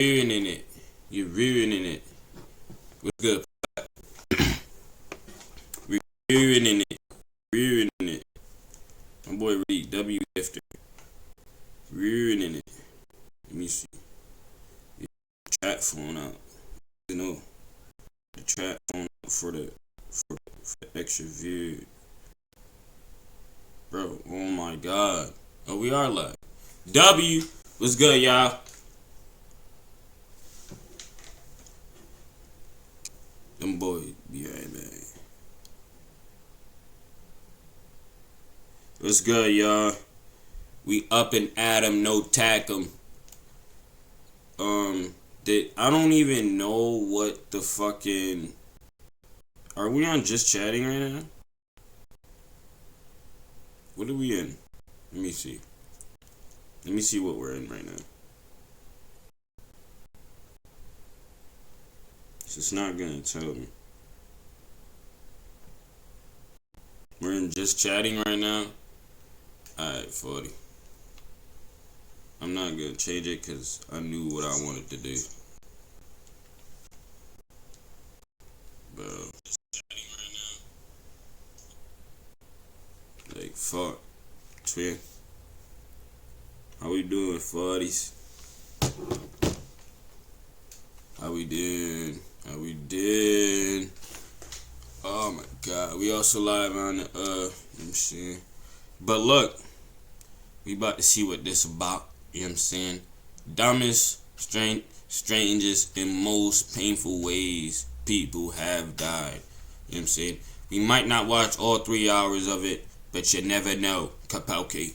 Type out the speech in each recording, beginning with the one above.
ruining it. You're ruining it. What's good? Ruining it. Ruining it. My boy Reed, W Gifter. Ruining it. Let me see. The trap phone out. You know. The trap phone out for the extra view. Bro, oh my god. Oh, we are live. W, what's good, y'all? Them boys be right back. What's good, y'all? We up and at 'em, no tack 'em. I don't even know what the fucking... Are we on just chatting right now? What are we in? Let me see. Let me see what we're in right now. It's not gonna tell me. We're in just chatting right now. Alright, 40. I'm not gonna change it because I knew what I wanted to do. Bro. Like, fuck. Twin. How we doing, 40s? How we doing? How we doing? Oh my god. We also live on the, let me see. But look. We about to see what this about. You know what I'm saying? Dumbest, strangest, and most painful ways people have died. You know what I'm saying? We might not watch all 3 hours of it, but you never know. Kapelke.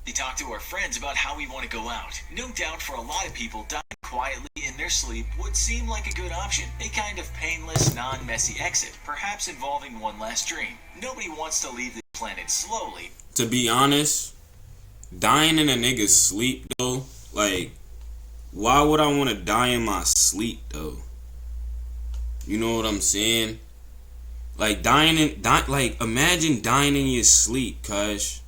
They talk to our friends about how we want to go out. No doubt for a lot of people, dying quietly in their sleep would seem like a good option. A kind of painless, non-messy exit, perhaps involving one last dream. Nobody wants to leave the planet slowly. To be honest, dying in a nigga's sleep, though, like, why would I want to die in my sleep, though? You know what I'm saying? Like, imagine dying in your sleep, cuz.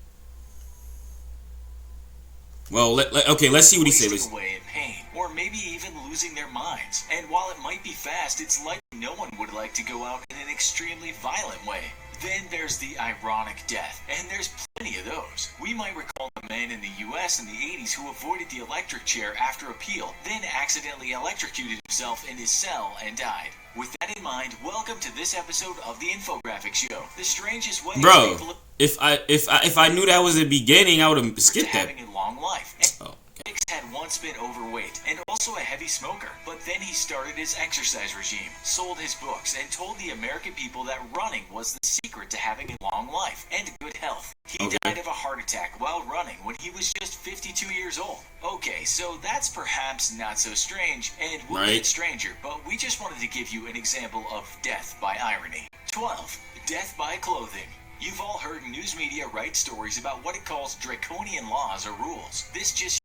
Well, okay, let's see what he said. Wasting away in pain, or maybe even losing their minds. And while it might be fast, it's likely no one would like to go out in an extremely violent way. Then there's the ironic death, and there's plenty of those. We might recall the man in the US in the 80s who avoided the electric chair after a peel, then accidentally electrocuted himself in his cell and died. With that in mind, welcome to this episode of the Infographic Show. The strangest way. Bro, if I knew that was the beginning, I would have skipped that. Having a long life. Oh. Hicks had once been overweight and also a heavy smoker, but then he started his exercise regime, sold his books, and told the American people that running was the secret to having a long life and good health. He died of a heart attack while running when he was just 52 years old. Okay, so that's perhaps not so strange, and we'll get stranger, but we just wanted to give you an example of death by irony. 12. Death by clothing. You've all heard news media write stories about what it calls draconian laws or rules.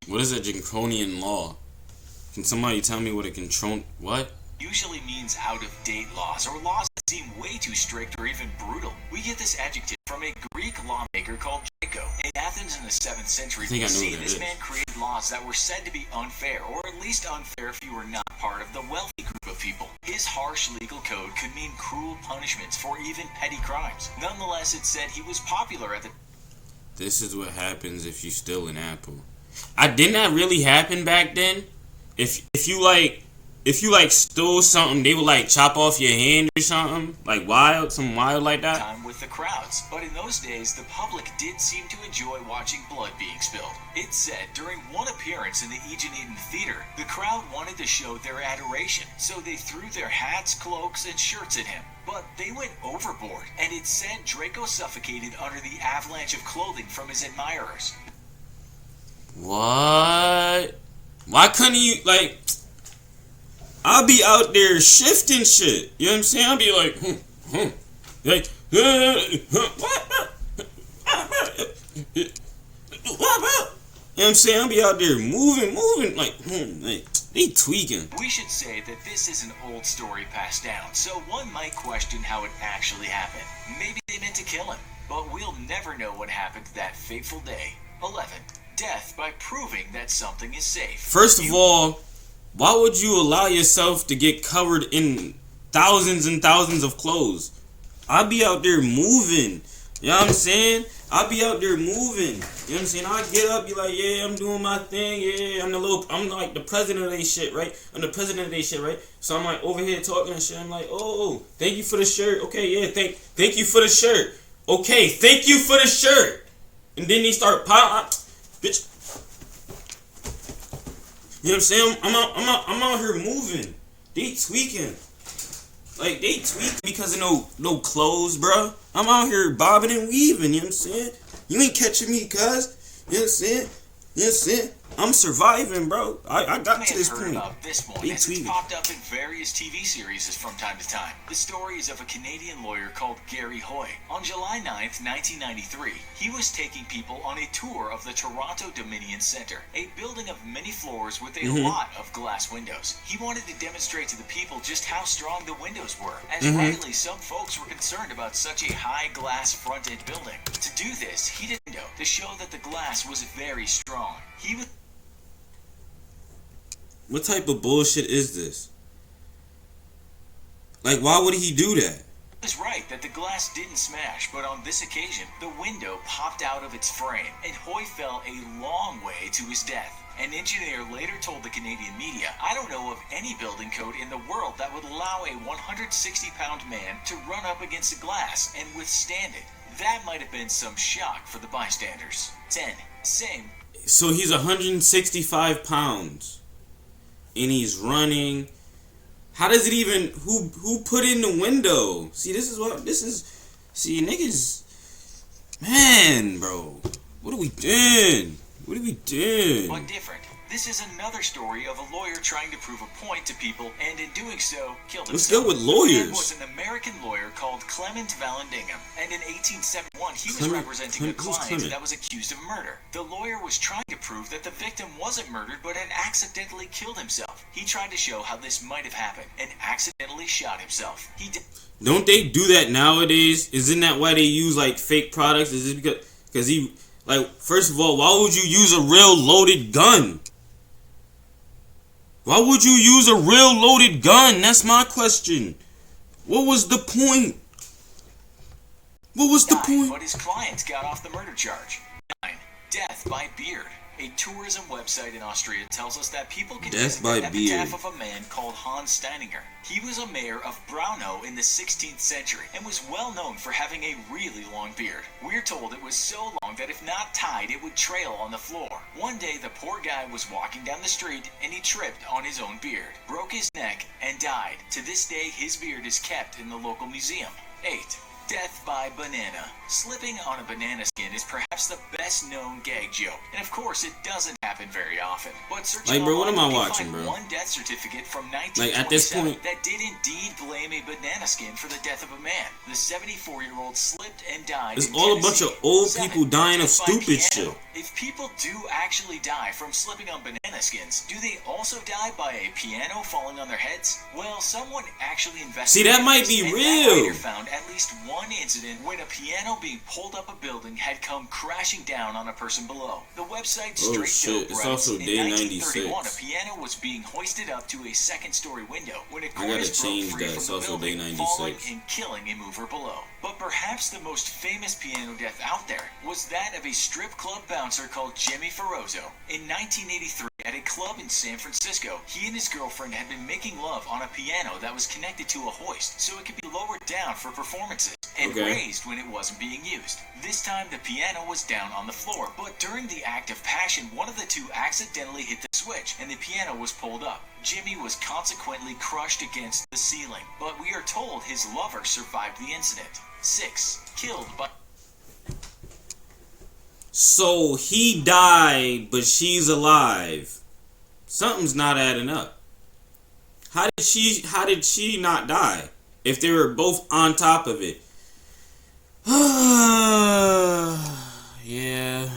What is a draconian law? Can somebody tell me what a what? Usually means out-of-date laws or laws that seem way too strict or even brutal. We get this adjective from a Greek lawmaker called Draco. In Athens in the 7th century, this man created laws that were said to be unfair, or at least unfair if you were not part of the wealthy group of people. His harsh legal code could mean cruel punishments for even petty crimes. Nonetheless, it said he was popular at the... This is what happens if you steal an apple. Didn't that really happen back then? If you stole something, they would like chop off your hand or something, like something wild like that. Time with the crowds, but in those days, the public did seem to enjoy watching blood being spilled. It said during one appearance in the Aegean Theater, the crowd wanted to show their adoration, so they threw their hats, cloaks, and shirts at him. But they went overboard, and it said Draco suffocated under the avalanche of clothing from his admirers. What? Why couldn't you, like... I'll be out there shifting shit. You know what I'm saying? I'll be like, like, you know what I'm saying? I'll be out there moving, like, they tweaking. We should say that this is an old story passed down, so one might question how it actually happened. Maybe they meant to kill him, but we'll never know what happened that fateful day. 11. Death by proving that something is safe. First of all, why would you allow yourself to get covered in thousands and thousands of clothes? I'll be out there moving. You know what I'm saying? I'll be out there moving. You know what I'm saying? I get up, be like, yeah, I'm doing my thing. Yeah, I'm like the president of they shit, right? I'm the president of they shit, right? So I'm like over here talking and shit. I'm like, oh, thank you for the shirt. Okay, yeah, thank you for the shirt. Okay, thank you for the shirt. And then they start piling, bitch. You know what I'm saying? I'm out here moving. They tweaking. Like, they tweak because of no clothes, bro. I'm out here bobbing and weaving, you know what I'm saying? You ain't catching me, cuz. You know what I'm saying? You know what I'm saying? I'm surviving, bro. I got to this point. About this one, as it's popped up in various TV series from time to time. The story is of a Canadian lawyer called Gary Hoy. On July 9th, 1993, he was taking people on a tour of the Toronto Dominion Centre, a building of many floors with a lot of glass windows. He wanted to demonstrate to the people just how strong the windows were, as rightly some folks were concerned about such a high glass fronted building. To do this, he did window to show that the glass was very strong. He was What type of bullshit is this? Like, why would he do that? was right that the glass didn't smash, but on this occasion, the window popped out of its frame, and Hoy fell a long way to his death. An engineer later told the Canadian media, "I don't know of any building code in the world that would allow a 160-pound man to run up against the glass and withstand it. That might have been some shock for the bystanders." 10. Same. So he's 165 pounds. And he's running. How does it even... Who put in the window? See, See, niggas... Man, bro. What are we doing? What are we doing? But different. This is another story of a lawyer trying to prove a point to people, and in doing so, killed himself. Let's go with lawyers. There was an American lawyer called Clement Vallandigham, and in 1871 he was representing a client that was accused of murder. The lawyer was trying to prove that the victim wasn't murdered but had accidentally killed himself. He tried to show how this might have happened, and accidentally shot himself. Don't they do that nowadays? Isn't that why they use like fake products? Is it because he... Like, first of all, why would you use a real loaded gun? Why would you use a real loaded gun? That's my question. What was the point? What was the point? But his client got off the murder charge. 9. Death by beard. A tourism website in Austria tells us that people can visit the epitaph of a man called Hans Steininger. He was a mayor of Braunau in the 16th century and was well known for having a really long beard. We're told it was so long that if not tied, it would trail on the floor. One day, the poor guy was walking down the street and he tripped on his own beard, broke his neck, and died. To this day, his beard is kept in the local museum. 8. Death by banana. Slipping on a banana skin is perhaps the best known gag joke, and of course it doesn't happen very often. But searching bro, what am I online, watching, bro? One death certificate from 1927 like, at this point, that did indeed blame a banana skin for the death of a man. The 74-year-old slipped and died. It's in all Tennessee. a bunch of old 7. people dying of Death by stupid piano. shit. If people do actually die from slipping on banana skins, do they also die by a piano falling on their heads? Well, someone actually investigated. See, that might be this, and real. that writer found at least one incident when a piano being pulled up a building had come crashing down on a person below. The website Straight Dope It's writes, also in day 1931, 96. a piano was being hoisted up to a second-story window when a I gotta chorus broke change free that. from It's the also building, day falling 96. and killing a mover below. But perhaps the most famous piano death out there was that of a strip club bouncer called Jimmy Ferrozzo. In 1983, at a club in San Francisco, he and his girlfriend had been making love on a piano that was connected to a hoist, so it could be lowered down for performances and raised when it wasn't being used. This time, the piano was down on the floor, but during the act of passion, one of the two accidentally hit the switch, and the piano was pulled up. Jimmy was consequently crushed against the ceiling, but we are told his lover survived the incident. 6. Killed by... So he died, but she's alive. Something's not adding up. How did she not die if they were both on top of it? Yeah.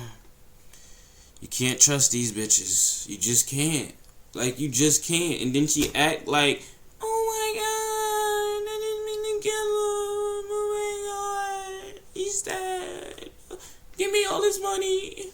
You can't trust these bitches. You just can't. Like, you just can't. And then she act like, oh my god, I didn't mean to kill him. Oh my god, he's dead. Give me all this money.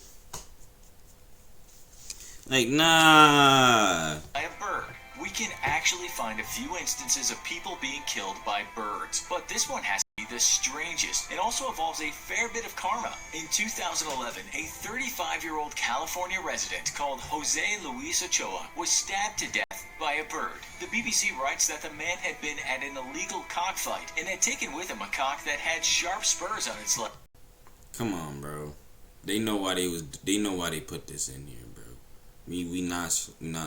Like, nah. By a bird. We can actually find a few instances of people being killed by birds, but this one has to be the strangest. It also involves a fair bit of karma. In 2011, a 35-year-old California resident called Jose Luis Ochoa was stabbed to death by a bird. The BBC writes that the man had been at an illegal cockfight and had taken with him a cock that had sharp spurs on its leg. Come on, bro. They know why they put this in here, bro. We not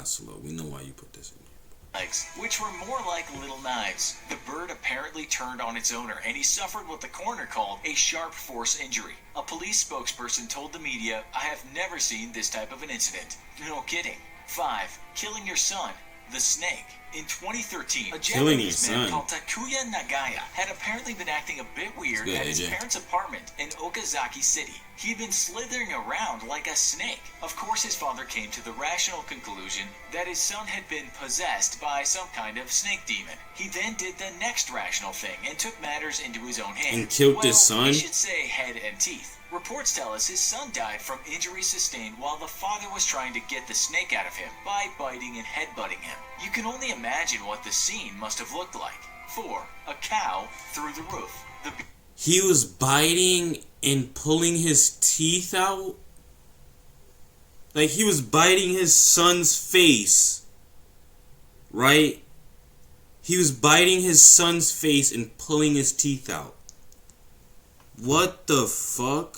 slow. We know why you put this in here. Legs, which were more like little knives. The bird apparently turned on its owner, and he suffered what the coroner called a sharp force injury. A police spokesperson told the media, "I have never seen this type of an incident." No kidding. 5. Killing your son. The snake. In 2013, a Japanese man called Takuya Nagaya had apparently been acting a bit weird at his parents' apartment in Okazaki City. He'd been slithering around like a snake. Of course, his father came to the rational conclusion that his son had been possessed by some kind of snake demon. He then did the next rational thing and took matters into his own hands. And killed his son? We should say head and teeth. Reports tell us his son died from injuries sustained while the father was trying to get the snake out of him by biting and headbutting him. You can only imagine what the scene must have looked like. 4. A cow through the roof. He was biting and pulling his teeth out? Like, he was biting his son's face. Right? He was biting his son's face and pulling his teeth out. What the fuck?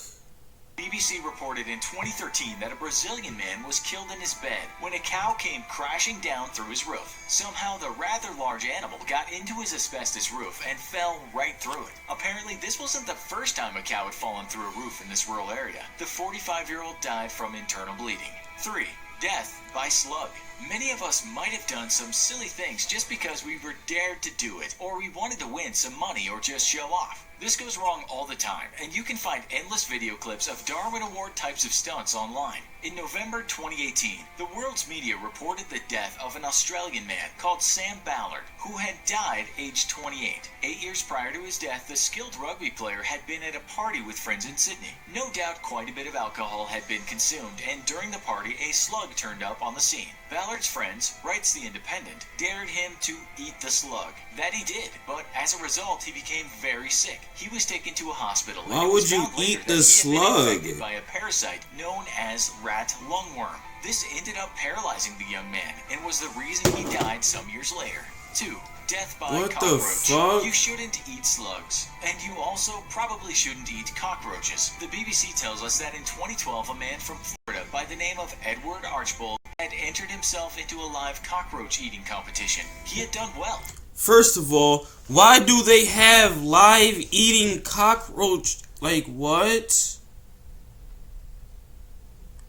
BBC reported in 2013 that a Brazilian man was killed in his bed when a cow came crashing down through his roof. Somehow the rather large animal got into his asbestos roof and fell right through it. Apparently this wasn't the first time a cow had fallen through a roof in this rural area. The 45-year-old died from internal bleeding. 3. Death by slug. Many of us might have done some silly things just because we were dared to do it, or we wanted to win some money or just show off. This goes wrong all the time, and you can find endless video clips of Darwin Award types of stunts online. In November 2018, the world's media reported the death of an Australian man called Sam Ballard, who had died aged 28. 8 years prior to his death, the skilled rugby player had been at a party with friends in Sydney. No doubt quite a bit of alcohol had been consumed, and during the party, a slug turned up on the scene. Ballard's friends, writes The Independent, dared him to eat the slug. That he did, but as a result, he became very sick. He was taken to a hospital. Why would you eat the slug? By a parasite known as rat lungworm. This ended up paralyzing the young man and was the reason he died some years later. 2. Death by what cockroach. The fuck? You shouldn't eat slugs. And you also probably shouldn't eat cockroaches. The BBC tells us that in 2012, a man from Florida by the name of Edward Archbold had entered himself into a live cockroach eating competition. He had done well. First of all, why do they have live eating cockroach? Like, what?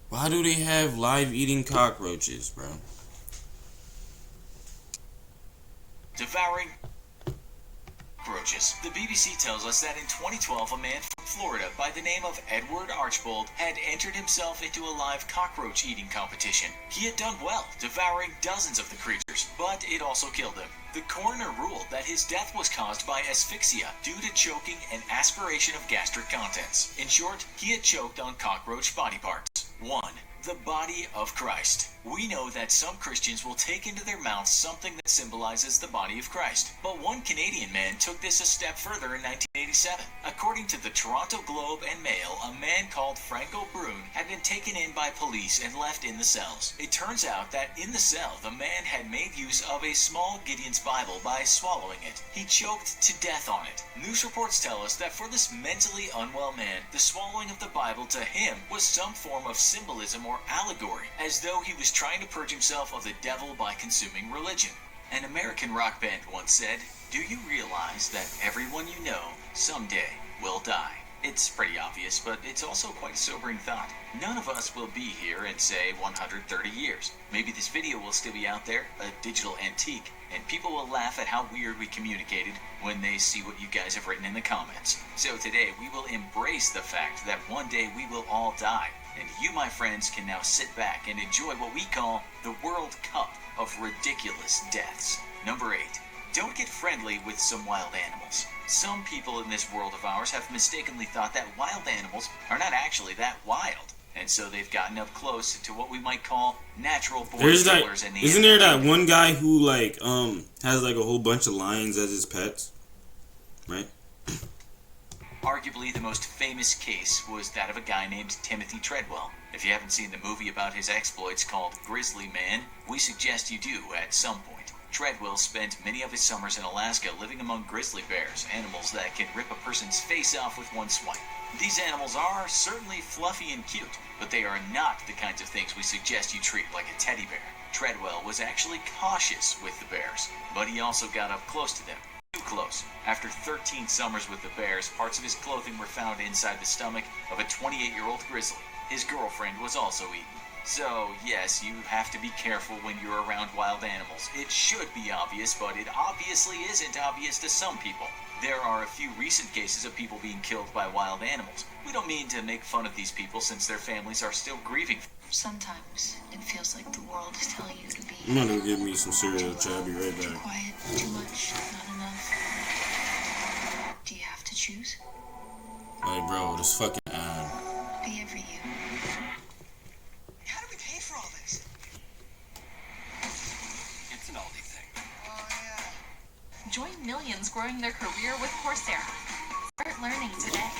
Why do they have live eating cockroaches, bro? Devouring cockroaches. The BBC tells us that in 2012, a man from Florida by the name of Edward Archbold had entered himself into a live cockroach eating competition. He had done well, devouring dozens of the creatures, but it also killed him. The coroner ruled that his death was caused by asphyxia due to choking and aspiration of gastric contents. In short, he had choked on cockroach body parts. 1. The body of Christ. We know that some Christians will take into their mouths something that symbolizes the body of Christ. But one Canadian man took this a step further in 1987. According to the Toronto Globe and Mail, a man called Franco Brune had been taken in by police and left in the cells. It turns out that in the cell, the man had made use of a small Gideon's Bible by swallowing it. He choked to death on it. News reports tell us that for this mentally unwell man, the swallowing of the Bible to him was some form of symbolism or allegory, as though he was trying to purge himself of the devil by consuming religion. An American rock band once said, "Do you realize that everyone you know someday will die?" It's pretty obvious, but it's also quite a sobering thought. None of us will be here in, say, 130 years. Maybe this video will still be out there, a digital antique, and people will laugh at how weird we communicated when they see what you guys have written in the comments. So today, we will embrace the fact that one day we will all die, and you, my friends, can now sit back and enjoy what we call the World Cup of ridiculous deaths. Number 8. Don't get friendly with some wild animals. Some people in this world of ours have mistakenly thought that wild animals are not actually that wild. And so they've gotten up close to what we might call natural born There's that. killers in the Isn't there animal that one guy who like has like a whole bunch of lions as his pets, right? Arguably the most famous case was that of a guy named Timothy Treadwell. If you haven't seen the movie about his exploits called Grizzly Man, we suggest you do at some point. Treadwell spent many of his summers in Alaska living among grizzly bears, animals that can rip a person's face off with one swipe. These animals are certainly fluffy and cute, but they are not the kinds of things we suggest you treat like a teddy bear. Treadwell was actually cautious with the bears, but he also got up close to them. Too close. After 13 summers with the bears, parts of his clothing were found inside the stomach of a 28-year-old grizzly. His girlfriend was also eaten. So, yes, you have to be careful when you're around wild animals. It should be obvious, but it obviously isn't obvious to some people. There are a few recent cases of people being killed by wild animals. We don't mean to make fun of these people since their families are still grieving. Sometimes it feels like the world is telling you to be. I'm gonna go get me some cereal, Chad. I'll be right Too back. quiet, too much, not enough. Do you have to choose? Like, bro, this fucking ad. Be every you. How do we pay for all this? It's an Aldi thing. Oh, yeah. Join millions growing their career with Coursera. Start learning today.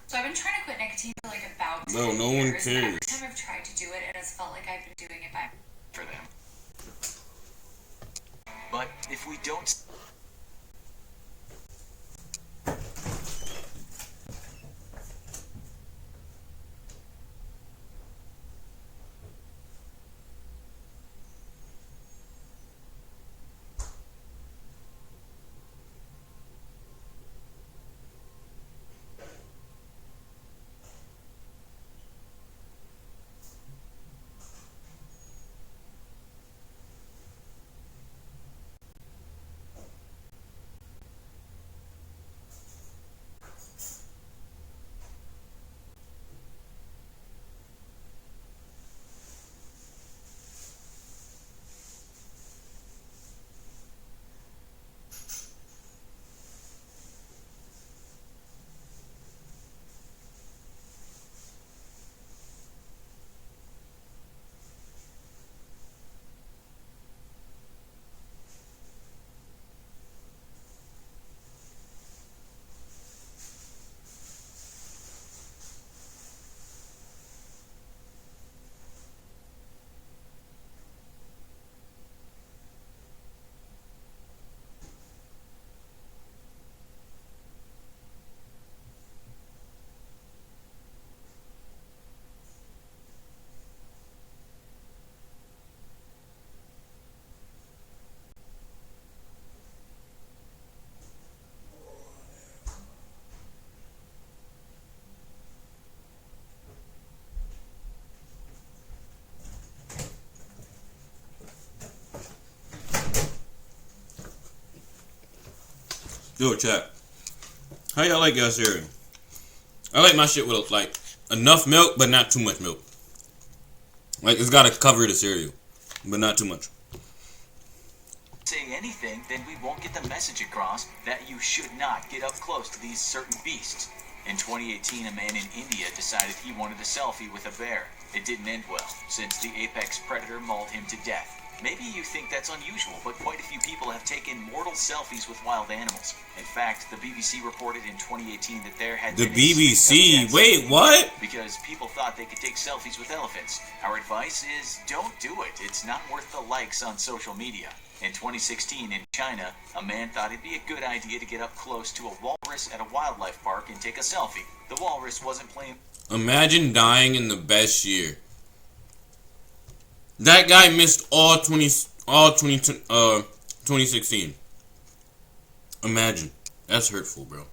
So I've been trying to quit nicotine for like about Bro, 10 no one years, and every cares. time I've tried to do it, it has felt like I've been doing it by For them. But if we don't Yo, chat. How y'all like y'all cereal? I like my shit with like enough milk, but not too much milk. Like it's gotta cover the cereal, but not too much. say anything, then we won't get the message across that you should not get up close to these certain beasts. In 2018, a man in India decided he wanted a selfie with a bear. It didn't end well, since the apex predator mauled him to death. Maybe you think that's unusual, but quite a few people have taken mortal selfies with wild animals. In fact, the BBC reported in 2018 that there had The been a spate of BBC? deaths Wait, what? because people thought they could take selfies with elephants. Our advice is don't do it. It's not worth the likes on social media. In 2016 in China, a man thought it'd be a good idea to get up close to a walrus at a wildlife park and take a selfie. The walrus wasn't playing. Imagine dying in the best year. That guy missed all 2016. Imagine. That's hurtful, bro.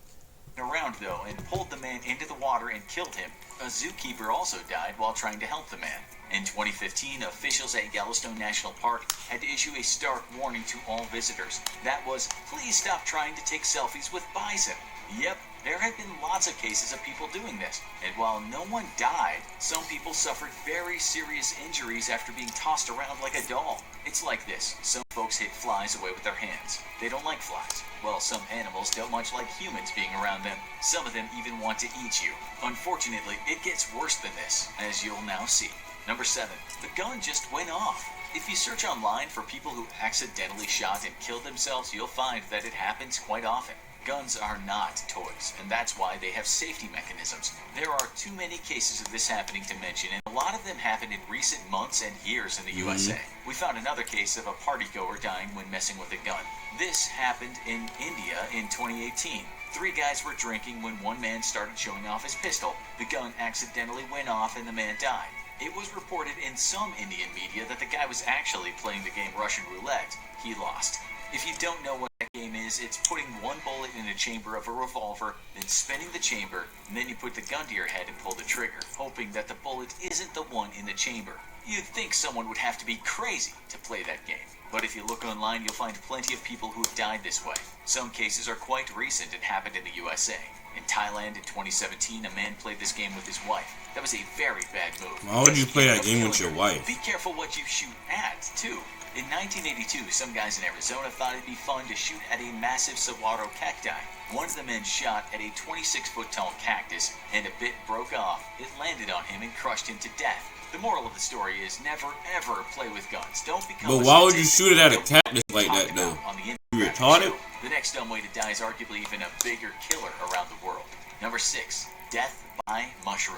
Around though and pulled the man into the water and killed him. A zookeeper also died while trying to help the man. In 2015, officials at Yellowstone National Park had to issue a stark warning to all visitors. That was, please stop trying to take selfies with bison. Yep, There have been lots of cases of people doing this, and while no one died, some people suffered very serious injuries after being tossed around like a doll. It's like this. Some folks hit flies away with their hands. They don't like flies. Well, some animals don't much like humans being around them. Some of them even want to eat you. Unfortunately, it gets worse than this, as you'll now see. Number 7. The gun just went off. If you search online for people who accidentally shot and killed themselves, you'll find that it happens quite often. Guns are not toys, and that's why they have safety mechanisms. There are too many cases of this happening to mention, and a lot of them happened in recent months and years in the USA. We found another case of a partygoer dying when messing with a gun. This happened in India in 2018. 3 guys were drinking when one man started showing off his pistol. The gun accidentally went off and the man died. It was reported in some Indian media that the guy was actually playing the game Russian roulette. He lost. If you don't know what that game is, it's putting one bullet in a chamber of a revolver, then spinning the chamber, and then you put the gun to your head and pull the trigger, hoping that the bullet isn't the one in the chamber. You'd think someone would have to be crazy to play that game. But if you look online, you'll find plenty of people who have died this way. Some cases are quite recent and happened in the USA. In Thailand in 2017, a man played this game with his wife. That was a very bad move. Why would you play that game with your wife? Be careful what you shoot at, too. In 1982, some guys in Arizona thought it'd be fun to shoot at a massive saguaro cacti. One of the men shot at a 26-foot-tall cactus, and a bit broke off. It landed on him and crushed him to death. The moral of the story is never, ever play with guns. Don't become. But why would you shoot it at a cactus like that, though? You retarded? The next dumb way to die is arguably even a bigger killer around the world. Number 6. Death by mushroom.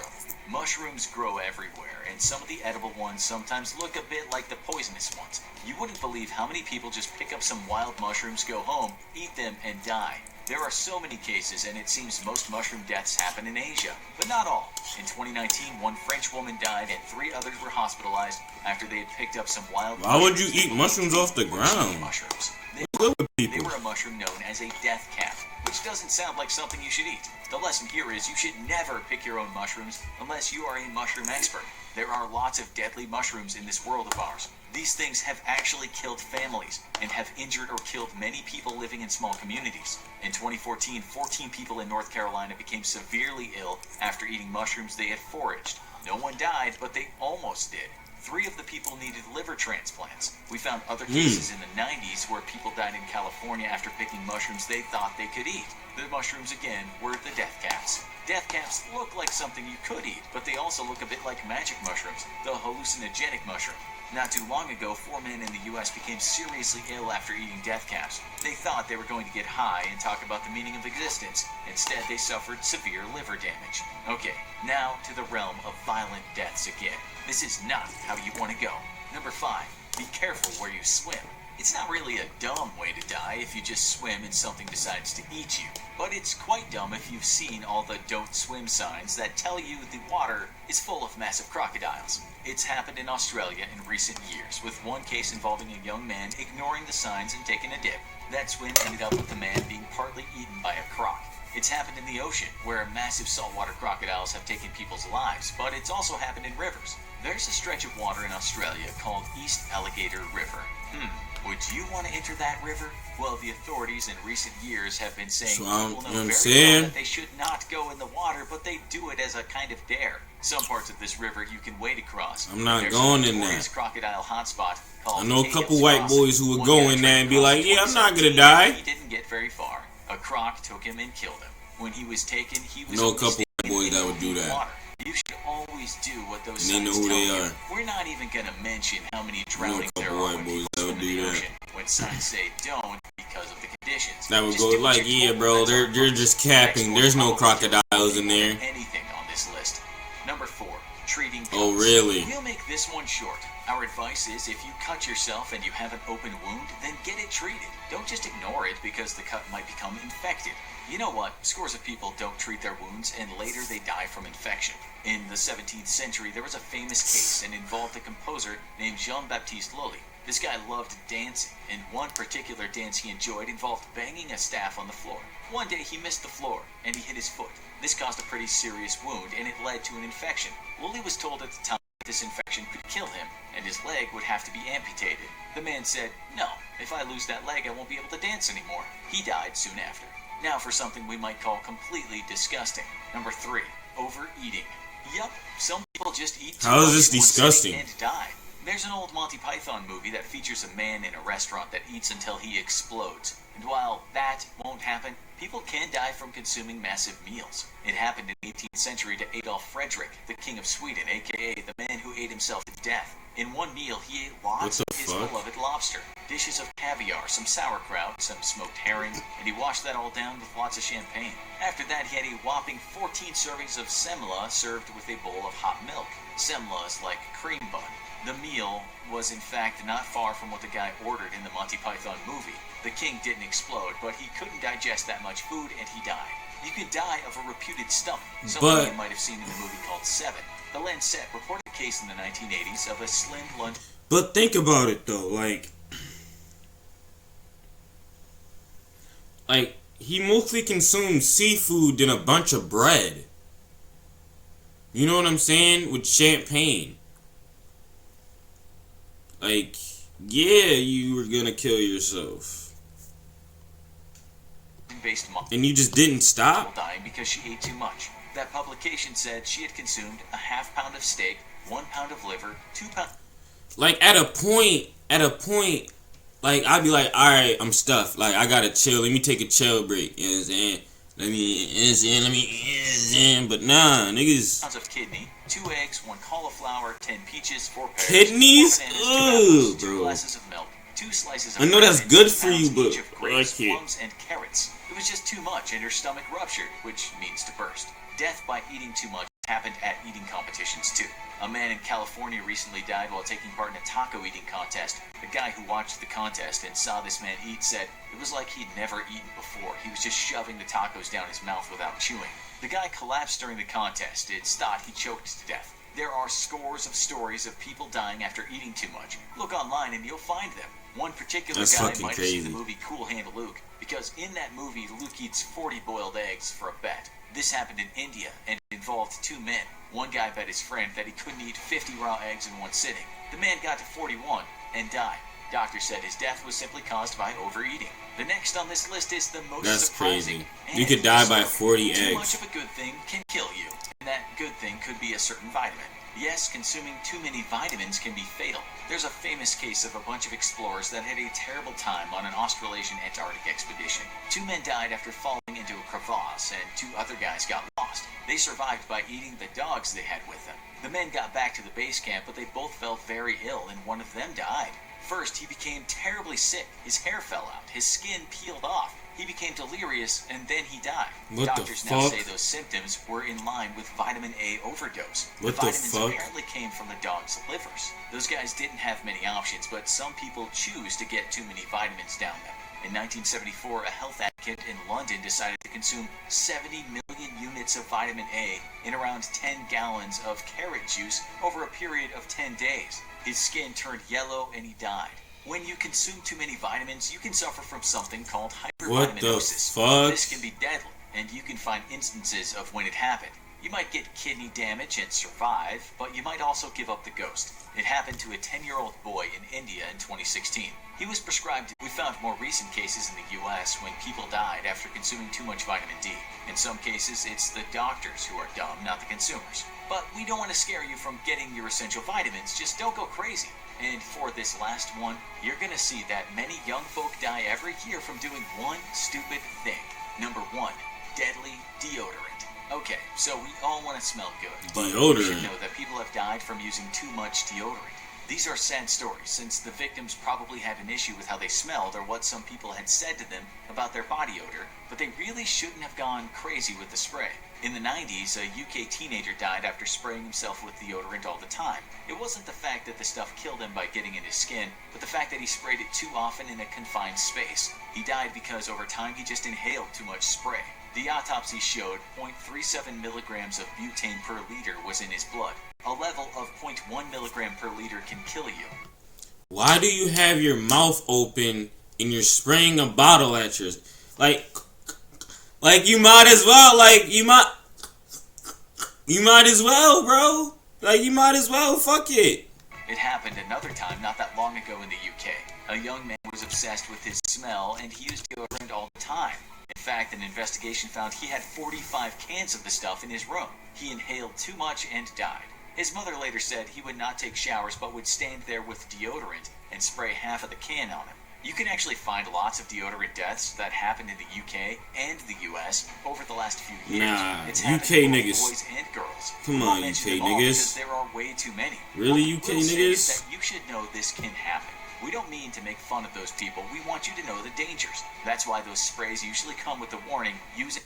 Mushrooms grow everywhere, and some of the edible ones sometimes look a bit like the poisonous ones. You wouldn't believe how many people just pick up some wild mushrooms, go home, eat them, and die. There are so many cases, and it seems most mushroom deaths happen in Asia, but not all. In 2019, one French woman died and 3 others were hospitalized after they had picked up some wild Why would you eat mushrooms off the ground? Mushrooms. They were a mushroom known as a death cap, which doesn't sound like something you should eat. The lesson here is you should never pick your own mushrooms unless you are a mushroom expert. There are lots of deadly mushrooms in this world of ours. These things have actually killed families and have injured or killed many people living in small communities. In 2014, 14 people in North Carolina became severely ill after eating mushrooms they had foraged. No one died, but they almost did. 3 of the people needed liver transplants. We found other cases in the 90s where people died in California after picking mushrooms they thought they could eat. The mushrooms, again, were the death caps. Death caps look like something you could eat, but they also look a bit like magic mushrooms, the hallucinogenic mushroom. Not too long ago, 4 men in the U.S. became seriously ill after eating death caps. They thought they were going to get high and talk about the meaning of existence. Instead, they suffered severe liver damage. Okay, now to the realm of violent deaths again. This is not how you want to go. Number 5, be careful where you swim. It's not really a dumb way to die if you just swim and something decides to eat you. But it's quite dumb if you've seen all the don't swim signs that tell you the water is full of massive crocodiles. It's happened in Australia in recent years, with one case involving a young man ignoring the signs and taking a dip. That swim ended up with the man being partly eaten by a croc. It's happened in the ocean, where massive saltwater crocodiles have taken people's lives, but it's also happened in rivers. There's a stretch of water in Australia called East Alligator River. Would you want to enter that river? Well, the authorities in recent years have been saying people know very well that they should not go in the water, but they do it as a kind of dare. Some parts of this river you can wade across. I'm not going in there. Crocodile hotspot called I know a couple Cahill's white Crossing. boys who would One go guy in tried there and be cross like, in yeah, I'm not gonna 2017, die. He didn't get very far. A croc took him and killed him. When he was taken, he was I know a only couple standing boys in that would do the that. water. You should always do what those And they signs know who tell they you. are. We're not even going to mention how many I know a drownings there couple are white when boys people that swim would in do the that. ocean. When signs say don't because of the conditions. That would Just go do what like, you're yeah, told. bro, That's our they're purpose. just capping. Next There's no one, crocodiles in there. anything on this list. Number 4, treating cuts. Oh, really? We'll make this one short. Our advice is if you cut yourself and you have an open wound, then get it treated. Don't just ignore it because the cut might become infected. You know what? Scores of people don't treat their wounds and later they die from infection. In the 17th century, there was a famous case and involved a composer named Jean-Baptiste Lully. This guy loved dancing, and one particular dance he enjoyed involved banging a staff on the floor. One day he missed the floor, and he hit his foot. This caused a pretty serious wound, and it led to an infection. Lully was told at the time that this infection could kill him, and his leg would have to be amputated. The man said, "No, if I lose that leg, I won't be able to dance anymore." He died soon after. Now for something we might call completely disgusting. Number 3, overeating. Yup, some people just eat too How is much this in one disgusting? sitting and die. There's an old Monty Python movie that features a man in a restaurant that eats until he explodes. And while that won't happen, people can die from consuming massive meals. It happened in the 18th century to Adolf Fredrik, the King of Sweden, aka the man who ate himself to death. In one meal, he ate lots of his beloved lobster, dishes of caviar, some sauerkraut, some smoked herring, and he washed that all down with lots of champagne. After that, he had a whopping 14 servings of semla served with a bowl of hot milk. Semla is like cream bun. The meal was in fact not far from what the guy ordered in the Monty Python movie. The king didn't explode, but he couldn't digest that much food and he died. You could die of a reputed stomach, something you might have seen in the movie called Seven. The Lancet reported a case in the 1980s of a slim London... But think about it though, like he mostly consumed seafood than a bunch of bread. You know what I'm saying? With champagne. Like, yeah, you were gonna kill yourself. And you just didn't stop? Dying because she ate too much. That publication said she had consumed a half pound of steak, 1 pound of liver, 2 pounds... Like, at a point, like, I'd be like, alright, I'm stuffed. Like, I gotta chill. Let me take a chill break. You know what I'm saying? But nah, niggas... Pounds of kidney, 2 eggs, 1 cauliflower, 10 peaches, 4 pears, kidneys? 4 bananas, 2 apples, 2 bro. glasses of milk, 2 slices of I know that's bread, good and 2 for you, pounds but each of grapes, I can't. plums, and carrots. It was just too much, and her stomach ruptured, which means to burst. Death by eating too much happened at eating competitions too. A man in California recently died while taking part in a taco eating contest. The guy who watched the contest and saw this man eat said it was like he'd never eaten before. He was just shoving the tacos down his mouth without chewing. The guy collapsed during the contest. It's thought he choked to death. There are scores of stories of people dying after eating too much. Look online and you'll find them. One particular That's guy fucking might have crazy. seen the movie Cool Hand Luke, because in that movie, Luke eats 40 boiled eggs for a bet. This happened in India, and it involved 2 men. One guy bet his friend that he couldn't eat 50 raw eggs in one sitting. The man got to 41 and died. Doctors said his death was simply caused by overeating. The next on this list is the most That's surprising. crazy. You could die by 40 Too eggs. much of a good thing can kill you, and that good thing could be a certain vitamin. Yes, consuming too many vitamins can be fatal. There's a famous case of a bunch of explorers that had a terrible time on an Australasian Antarctic expedition. 2 men died after falling into a crevasse, and 2 other guys got lost. They survived by eating the dogs they had with them. The men got back to the base camp, but they both felt very ill, and one of them died. First, he became terribly sick. His hair fell out. His skin peeled off. He became delirious, and then he died. What the Doctors now fuck? say those symptoms were in line with vitamin A overdose. What the the vitamins fuck? apparently came from the dog's livers. Those guys didn't have many options, but some people choose to get too many vitamins down them. In 1974, a health advocate in London decided to consume 70 million units of vitamin A in around 10 gallons of carrot juice over a period of 10 days. His skin turned yellow and he died. When you consume too many vitamins, you can suffer from something called What the hypervitaminosis. fuck? This can be deadly, and you can find instances of when it happened. You might get kidney damage and survive, but you might also give up the ghost. It happened to a 10-year-old boy in India in 2016. He was prescribed. We found more recent cases in the US when people died after consuming too much vitamin D. In some cases, it's the doctors who are dumb, not the consumers. But we don't want to scare you from getting your essential vitamins. Just don't go crazy. And for this last one, you're gonna see that many young folk die every year from doing one stupid thing. Number 1, deadly deodorant. Okay, so we all want to smell good, but you should Deodorant. know that people have died from using too much deodorant. These are sad stories, since the victims probably had an issue with how they smelled or what some people had said to them about their body odor, but they really shouldn't have gone crazy with the spray. In the 90s, a UK teenager died after spraying himself with deodorant all the time. It wasn't the fact that the stuff killed him by getting in his skin, but the fact that he sprayed it too often in a confined space. He died because over time he just inhaled too much spray. The autopsy showed 0.37 milligrams of butane per liter was in his blood. A level of 0.1 milligram per liter can kill you. Why do you have your mouth open and you're spraying a bottle at yours? Like you might as well. You might as well, bro. Like, you might as well. Fuck it. It happened another time not that long ago in the UK. A young man was obsessed with his smell and he used deodorant all the time. In fact, an investigation found he had 45 cans of the stuff in his room. He inhaled too much and died. His mother later said he would not take showers but would stand there with deodorant and spray half of the can on him. You can actually find lots of deodorant deaths that happened in the UK and the US over the last few years. Nah, it's UK happened to niggas. both boys and girls. Come We won't on, mention UK them all niggas. because there are way too many. Really, What UK we'll say is niggas? that you should know this can happen. We don't mean to make fun of those people. We want you to know the dangers. That's why those sprays usually come with the warning, use it.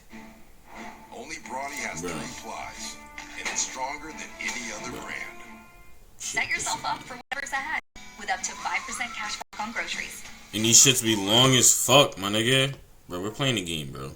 Only Brawny has Bruh. 3 plies, and it's stronger than any other brand. Set yourself up for whatever's ahead with up to 5% cash back on groceries. And these shits be long as fuck, my nigga. Bro, we're playing the game, bro.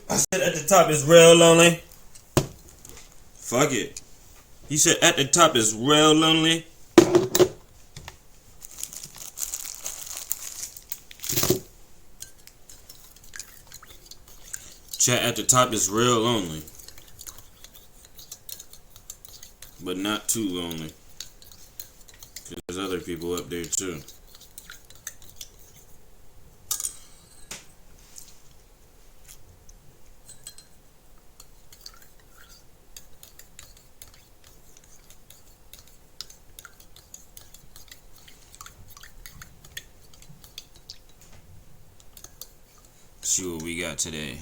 I said at the top is real lonely. Fuck it. He said at the top is real lonely. Chat at the top is real lonely. But not too lonely. Because there's other people up there too. See what we got today.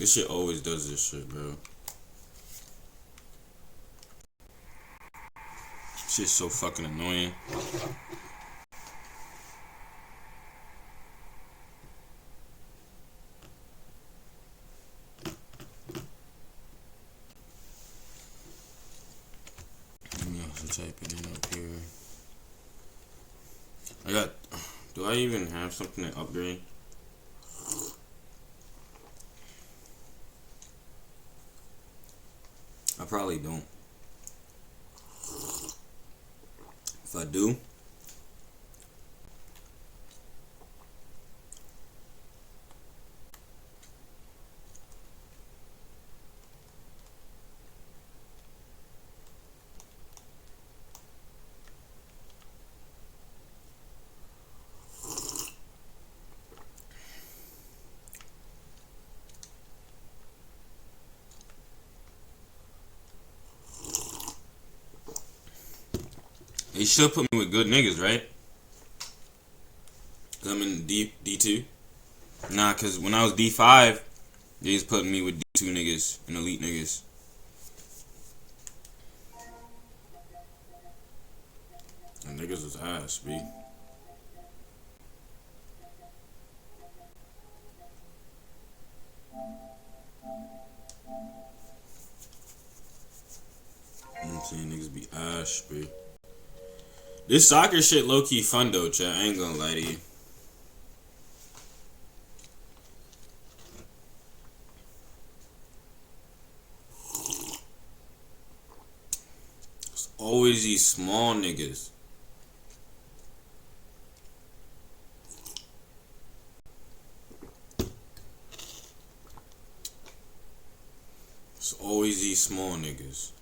This shit always does this shit, bro. Shit's so fucking annoying. Let me also type it in up here. Do I even have something to upgrade? I probably don't. If I do, they should put me with good niggas, right? Cause I'm in D2. Nah, cause when I was D5, they was putting me with D2 niggas and elite niggas. And niggas was ass, B. You know what I'm saying? Niggas be ash, B. This soccer shit low-key fun though, chat. I ain't gonna lie to you. It's always these small niggas. It's always these small niggas.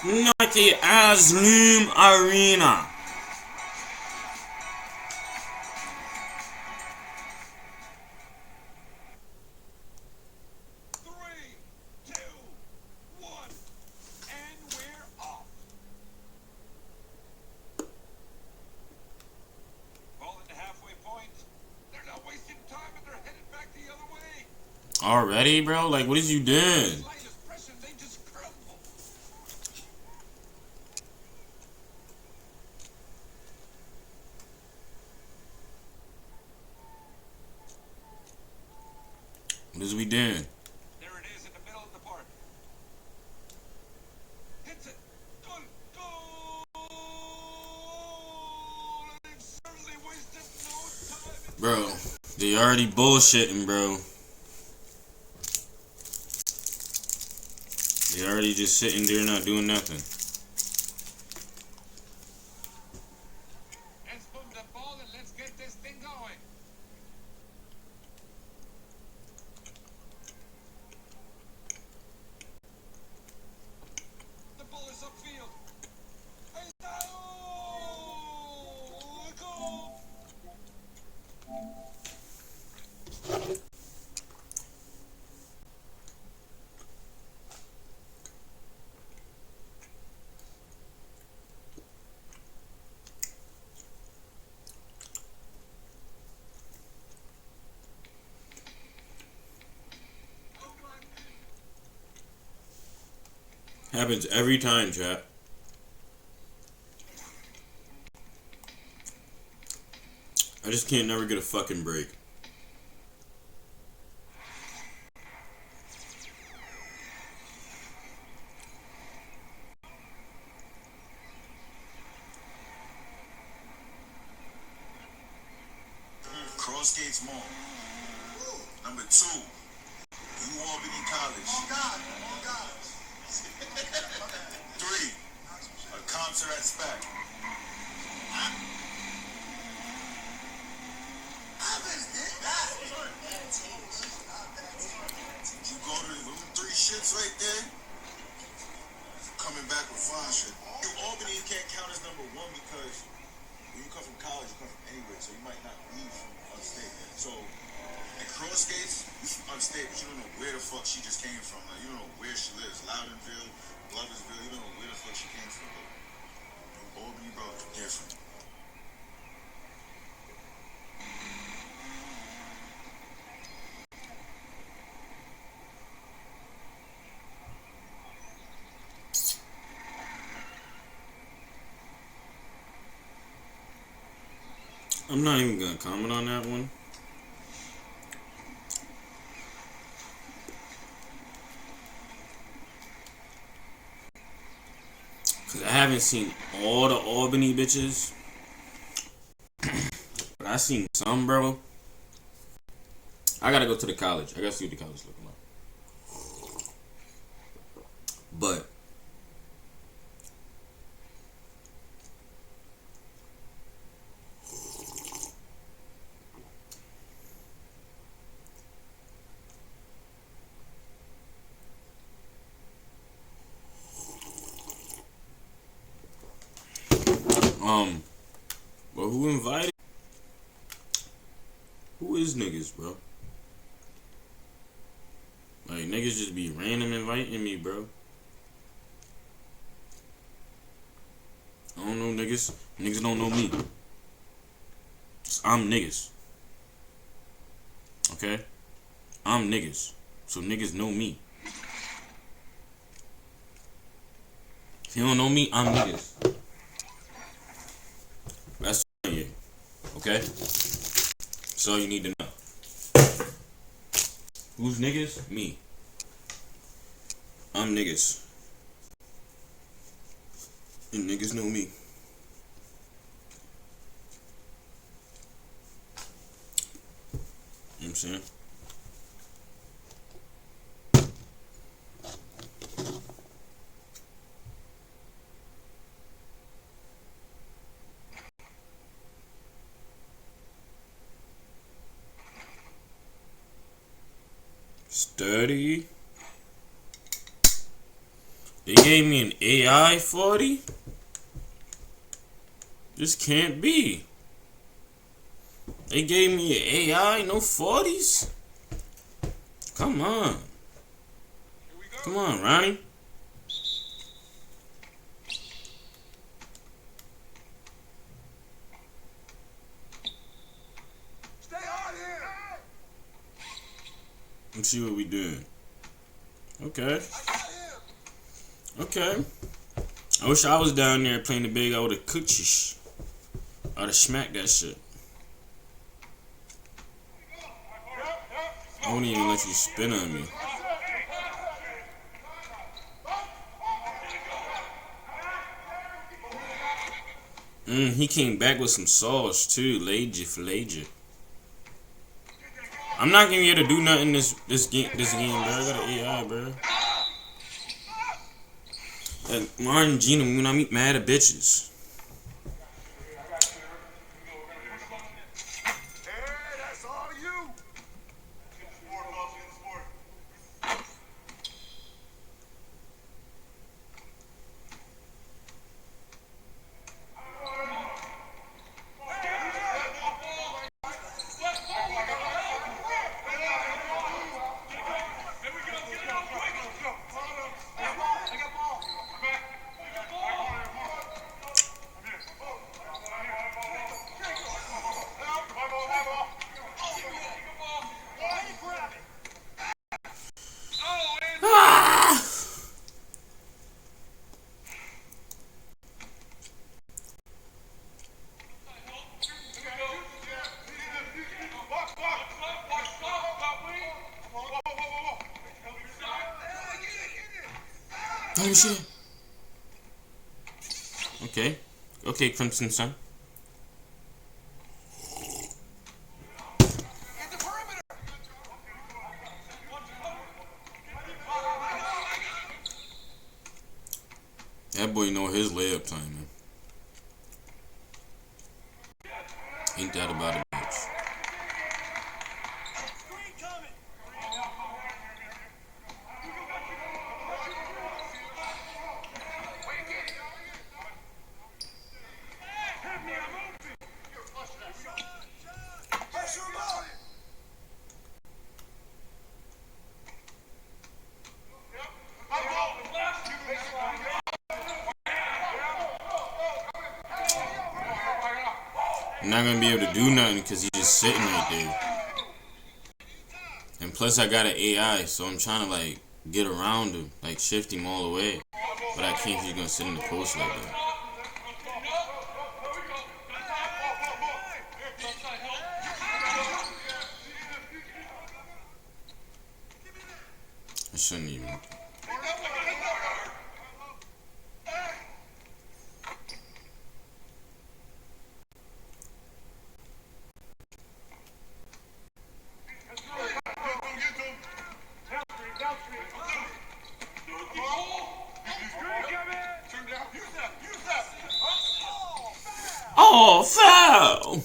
Nike Asloom Arena. Three, two, one, and we're off. Ball at the halfway point. They're not wasting time and they're headed back the other way. Already, bro? Like, what is you doing? Slightest pressure, they just crumble. What is we doing? There it is in the middle of the park. Hits it. Good goal. And they've certainly wasted no time. Bro, they already bullshitting, bro. They already just sitting there not doing nothing. Let's move the ball and let's get this thing going. The ball is upfield. Ahí está. Oh, goal. Happens every time, chat. I just can't never get a fucking break. Cross Gates Mall. Number 2. New Albany College. Oh God. Oh God. 3. A concert at SPAC. You go to them 3 shits right there. Coming back with fine shit. New Albany can't count as number 1 because when you come from college, you come from anywhere, so you might not leave from upstate. So And Cross Gates, you from upstate, but you don't know where the fuck she just came from. Like, you don't know where she lives. Loudonville, Gloversville, you don't know where the fuck she came from. But Albany, bro, is different. I'm not even gonna comment on that one. Cause I haven't seen all the Albany bitches. But I seen some, bro. I gotta go to the college. I gotta see what the college looking like. But but who invited? Who is niggas, bro? Like, niggas just be random inviting me, bro. I don't know niggas. Niggas don't know me. I'm niggas. Okay? I'm niggas. So niggas know me. If you don't know me, I'm niggas. That's you. Okay? That's all you need to know. Who's niggas? Me. I'm niggas. And niggas know me. You know what I'm saying? Sturdy. They gave me an AI 40? This can't be. They gave me an AI, no 40s? Come on. Come on, Ronnie. Stay on here! Let's see what we doing. Okay. Okay. I wish I was down there playing the big. I would have cooked you. I would have smacked that shit. I wouldn't even let you spin on me. He came back with some sauce too. Lager. I'm not gonna be able to do nothing this game, bro. I got an AI, bro. Like Martin Gina, when I meet mad at bitches. That's all you! Oh shit. Okay, Crimson Sun. That boy know his layup time, man. Ain't that about it, bitch? I'm not gonna be able to do nothing because he's just sitting right there. And plus I got an AI, so I'm trying to like get around him, like shift him all the way. But I can't if he's gonna sit in the post like that. I shouldn't even. Oh, foul!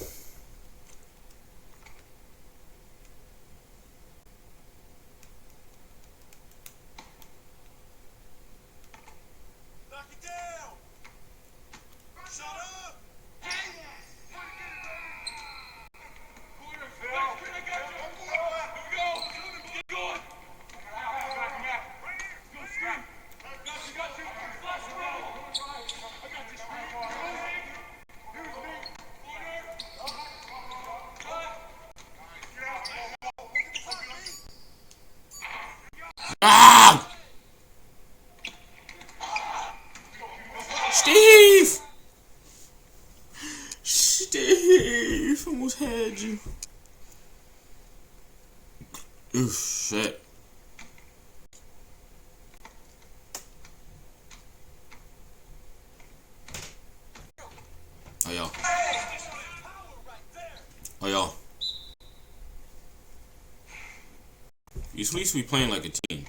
Ah! Steve! Steve! Almost had you. Ooh, shit. Oh, y'all. Oh, y'all. At least we playing like a team.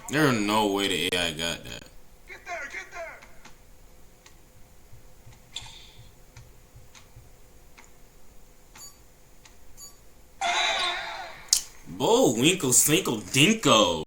There's no way the AI got that. Get there, get there. Bo Winkle Slinkle Dinko.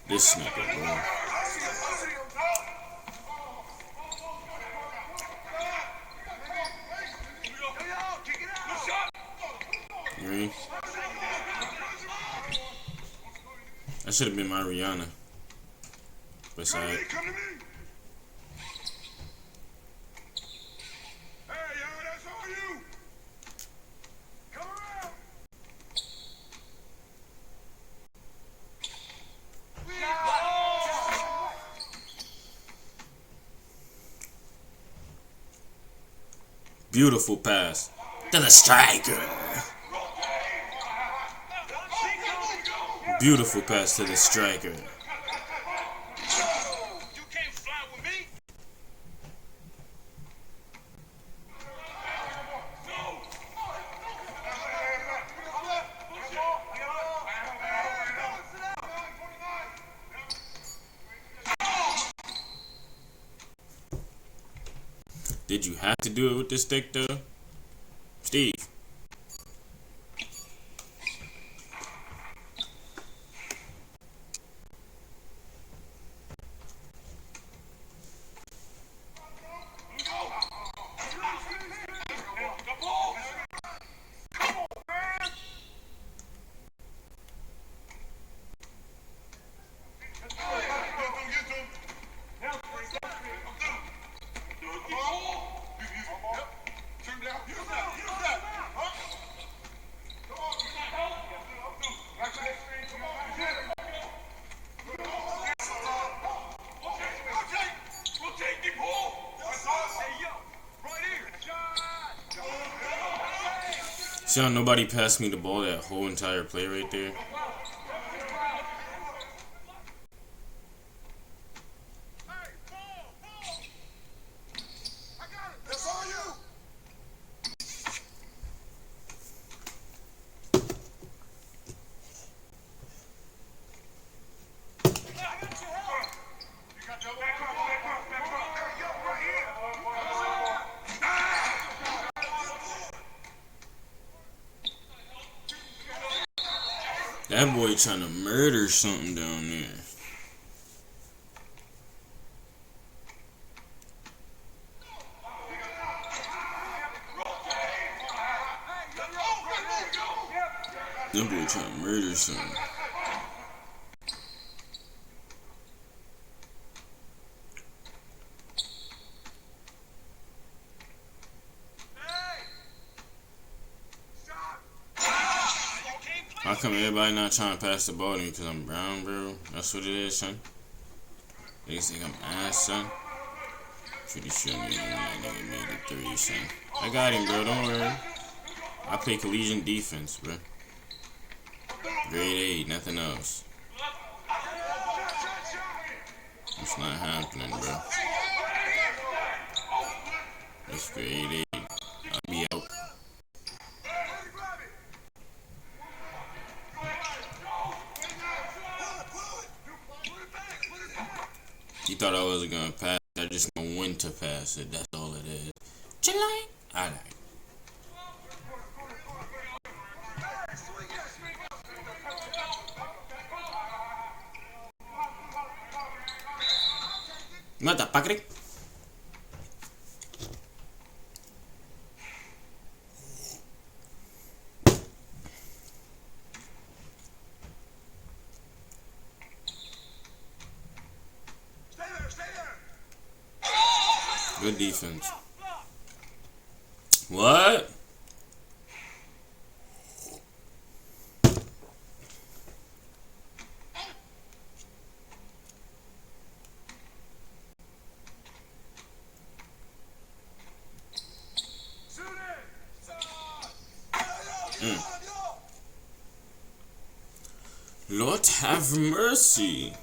This nigga, bro. Green. That should have been my Rihanna. But sorry. Come to me. Hey, yo, that's all you. Come around. Beautiful pass to the striker. Beautiful pass to the striker. You can't fly with me. Did you have to do it with this stick though? Steve. See how nobody passed me the ball that whole entire play right there? That boy trying to murder something down there. That boy trying to murder something. How come everybody not trying to pass the ball to me? Because I'm brown, bro? That's what it is, son? They think I'm ass, son? Pretty sure that nigga made it 3, son. I got him, bro. Don't worry. I play collegiate defense, bro. Grade 8, nothing else. It's not happening, bro. It's grade 8. I'll be out. You thought I wasn't gonna pass. I just know when to pass it. That's all it is. Chilling. I like. Mata, Patrick. Good defense. What? Lord have mercy.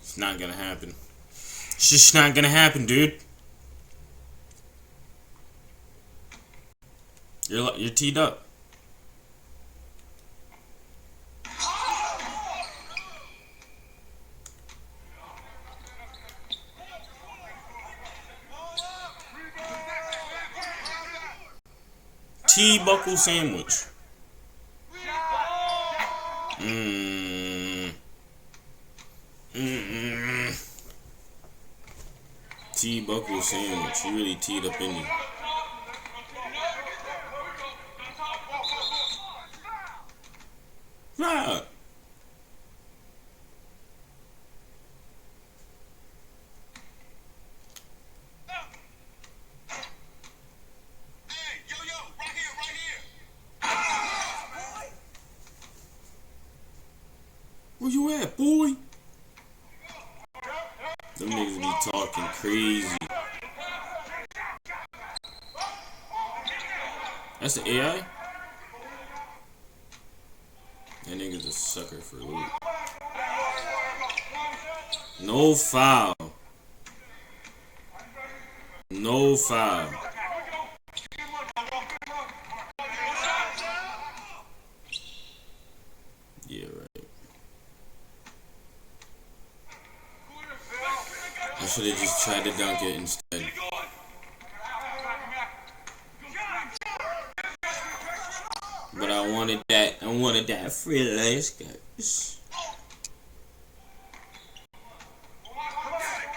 It's not gonna happen. It's just not gonna happen, dude. You're teed up. T-buckle sandwich. T-buckle sandwich. He really teed up in you. Right. Where you at, boy? Them niggas be talking crazy. That's the AI? That nigga's a sucker for loot. No foul. No foul. Yeah, right. I should have just tried to dunk it instead. But I wanted that free lace, guys.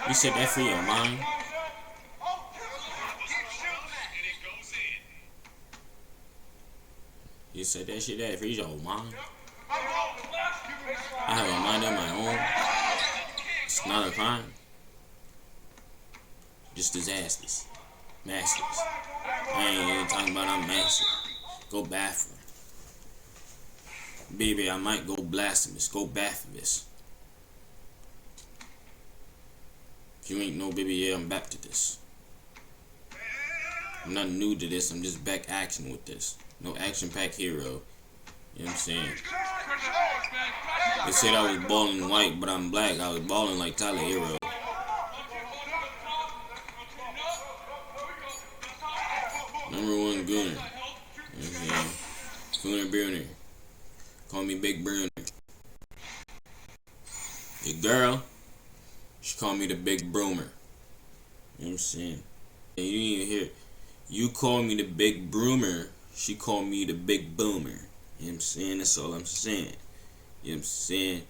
You said that for your mind? You said that shit that for your mind? I have a mind of my own. It's not a crime. Just disasters. Massive. I ain't even talking about I'm massive. Go bathroom. Baby, I might go blasphemous. Go blasphemous. If you ain't know, baby, yeah, I'm back to this. I'm not new to this. I'm just back action with this. No action-packed hero. You know what I'm saying? They said I was balling white, but I'm black. I was balling like Tyler Hero. #1 Gooner. You know what I'm saying? Gooner Bruner. Call me Big Bruner. Your girl, she called me the Big Broomer. You know what I'm saying? And you didn't even hear it. You call me the Big Broomer, she called me the Big Boomer. You know what I'm saying? That's all I'm saying. You know what I'm saying?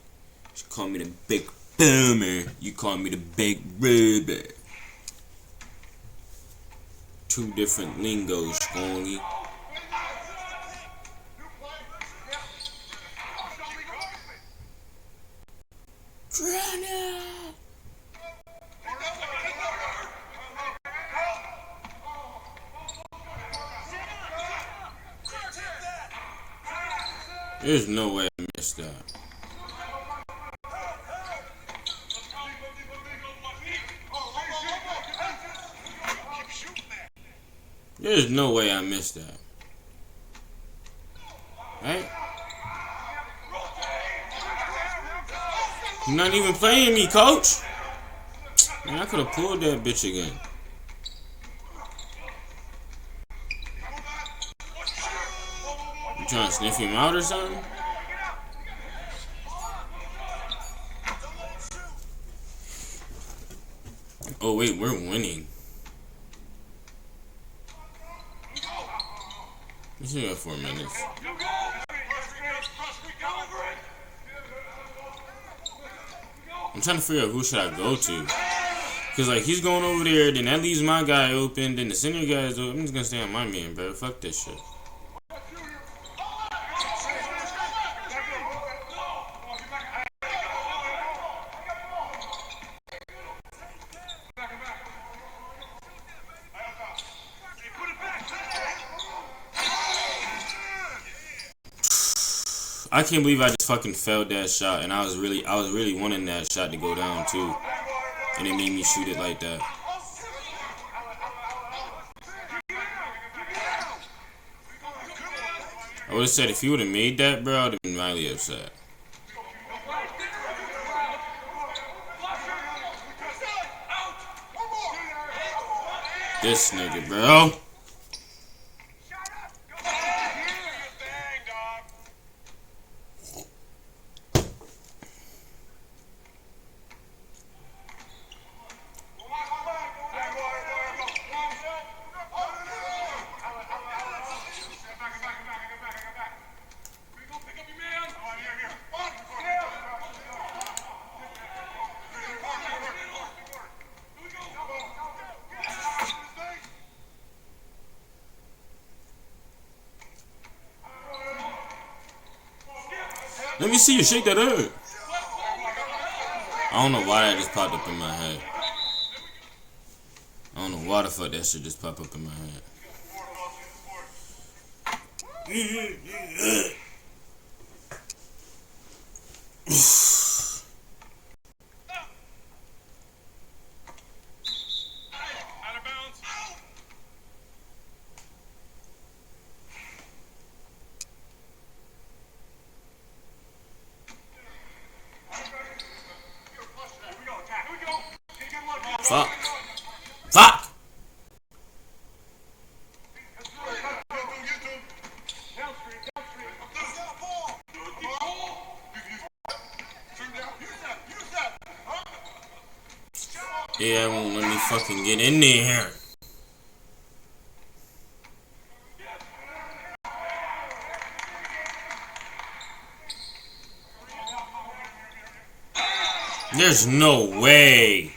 She called me the Big Boomer. You call me the Big Rubber. Two different lingos, Skongy. There's no way I missed that. There's no way I missed that. Right? You're not even playing me, coach. Man, I could have pulled that bitch again. You trying to sniff him out or something? Oh wait, we're winning. We still got 4 minutes. I'm trying to figure out who should I go to. Cause like he's going over there, then that leaves my guy open, then the center guy is open. I'm just gonna stay on my man, bro. Fuck this shit. I can't believe I just fucking failed that shot, and I was really wanting that shot to go down too, and it made me shoot it like that. I would have said if he would have made that, bro, I would have been mildly upset. This nigga, bro. Let me see you shake that up. I don't know why that just popped up in my head. I don't know why the fuck that shit just popped up in my head. Fuck. Fuck! Yeah, won't let me fucking get in there. There's no way.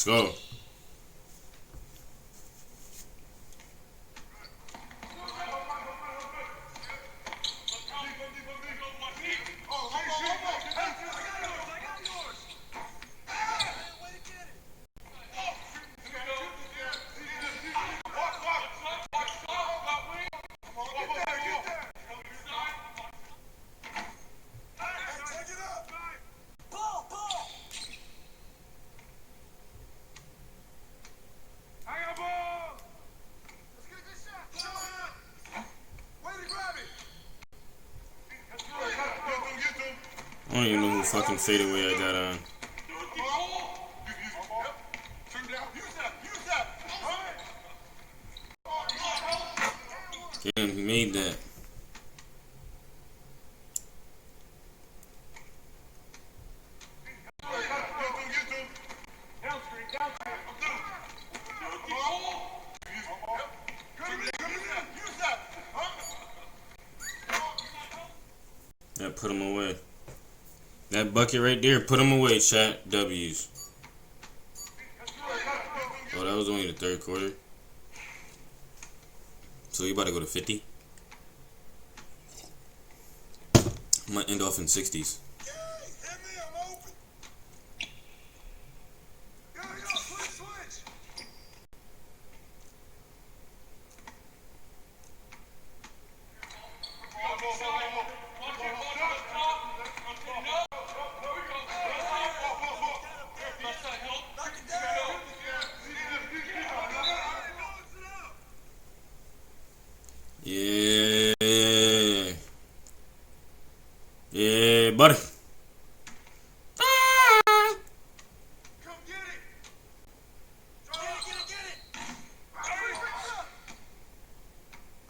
Let's go. I don't even know who fucking fadeaway I got on. Damn, he made that. That put him away. That bucket right there, put him away, chat. W's. Oh, that was only the third quarter. So you about to go to 50? I might end off in 60s. Yeah. Yeah, buddy. Come get it. Get it.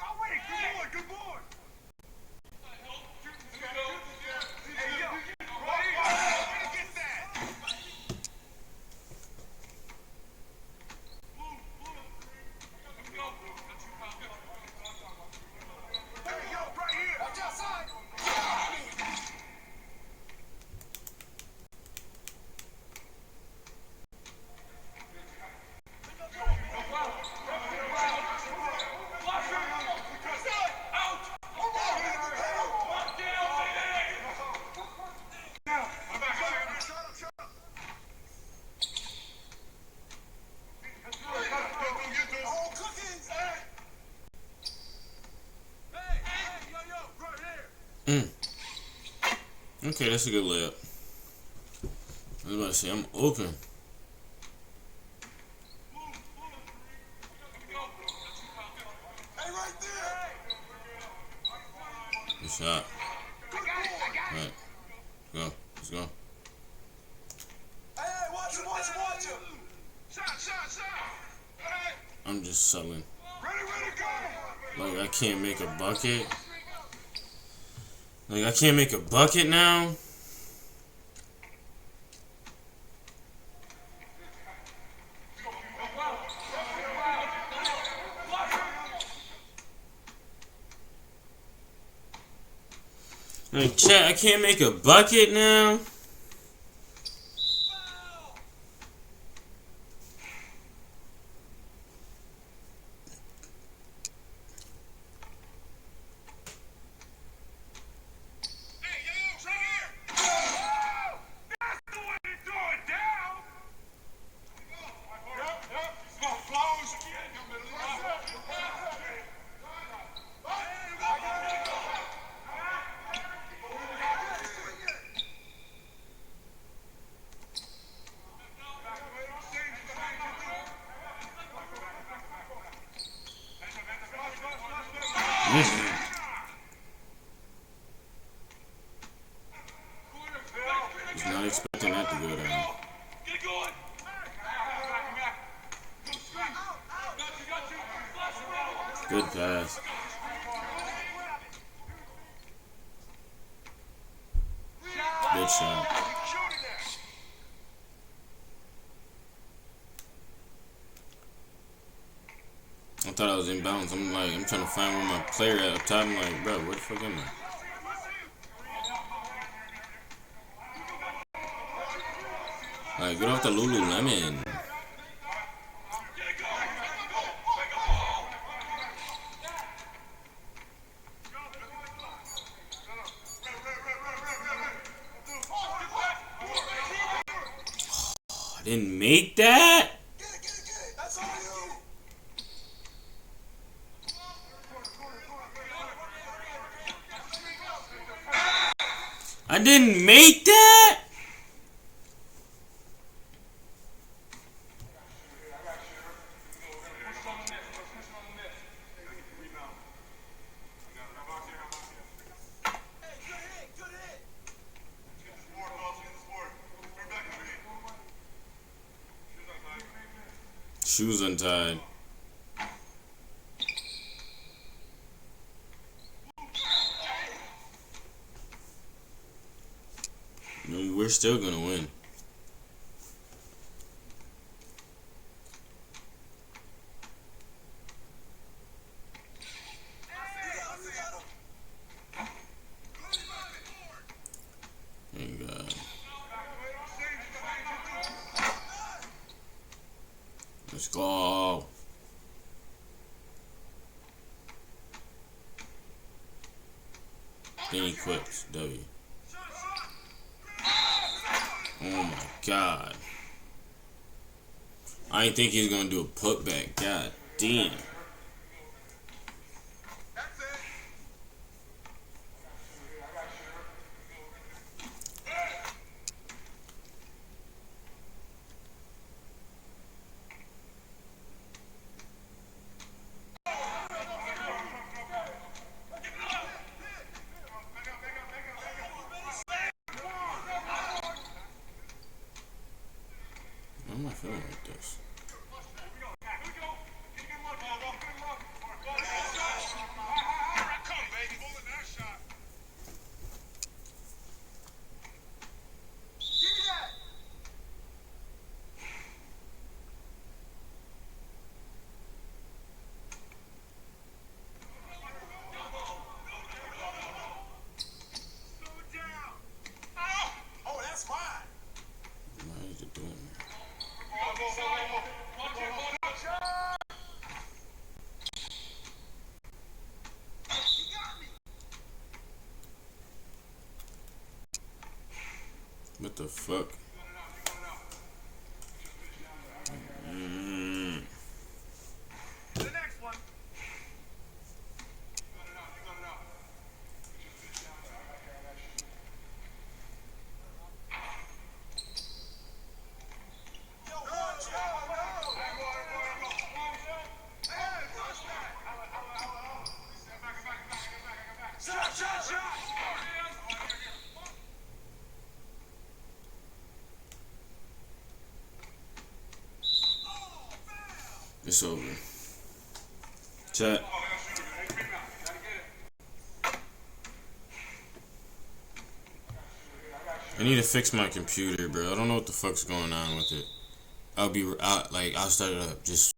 Oh, wait, good boy. Hey, yo, get that. Hey, yo, right here. Watch outside. Okay, that's a good layup. I was about to say, I'm open. Good shot. Alright. Let's go. Hey, watch him. Shot. I'm just selling. Ready, go. Like, I can't make a bucket. Like, I can't make a bucket now. Like, chat, I can't make a bucket now. Was not expecting that to go down. Good pass. Good shot. I thought I was inbounds. I'm trying to find where my player at up top. I'm like, bro, where the fuck am I? Like, get off the Lululemon. I didn't make that. Get it. That's all you. I didn't make that. Shoes untied. We're still gonna win. Thank God. Let's go. Then he quits. W. Oh my God. I didn't think he was gonna do a putback. God damn. Why am I feeling like this? Why is it doing that? What the fuck? It's over. Chat. I need to fix my computer, bro. I don't know what the fuck's going on with it. I'll start it up. Just